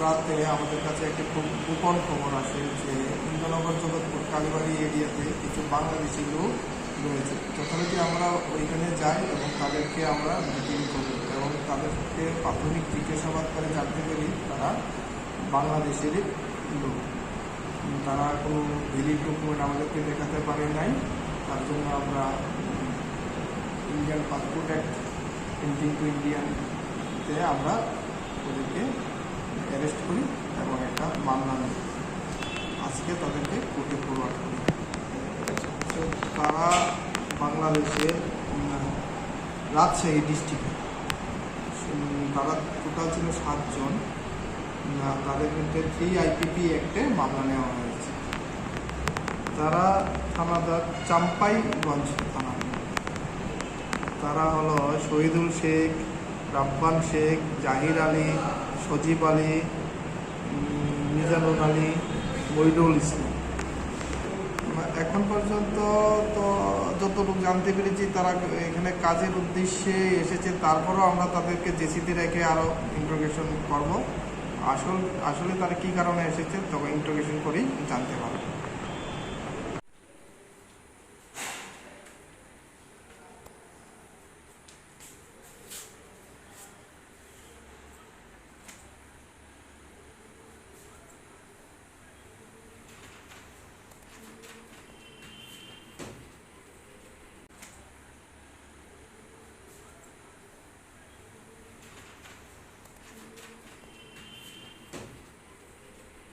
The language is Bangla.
রাতে আমাদের কাছে একটি খুব গোপন খবর আসে যে ইন্দ্রনগর জগৎপুর কালীবাড়ি এরিয়াতে কিছু বাংলাদেশি লোক রয়েছে। যথারীতি আমরা ওইখানে যাই এবং তাদেরকে আমরা মিটিং করি এবং তাদেরকে প্রাথমিক জিজ্ঞাসাবাদ করে জানতে পারি তারা বাংলাদেশেরই লোক। তারা কোনো ভ্যালিড ডকুমেন্ট আমাদেরকে দেখাতে পারে নাই, তার জন্য আমরা Indian passport act entry to ইন্ডিয়ানতে আমরা ওদেরকে অ্যারেস্ট করি এবং একটা মামলা নিই। আজকে তাদেরকে কোর্টে ফরওয়ার্ড করি। তো তারা বাংলাদেশের রাজশাহী ডিস্ট্রিক্টে, তারা টোটাল ছিল 7 জন। তাদের বিরুদ্ধে 3 IPP অ্যাক্টে মামলা নেওয়া হয়েছে। তারা থানাদার চাম্পাইগঞ্জ থানা। তারা হলো শহীদুল শেখ, রাব্বান শেখ, জাহির আলী, সজীব আলী, মিজানুর আলী, মইদুল ইসলাম। এখন পর্যন্ত তো যতটুকু জানতে পেরেছি তারা এখানে কাজের উদ্দেশ্যে এসেছে। তারপরেও আমরা তাদেরকে জেসিতে রেখে আরও ইন্টারোগেশন করব। আসলে তারা কী কারণে এসেছে তবে ইন্টারোগেশন করেই জানতে পারবো।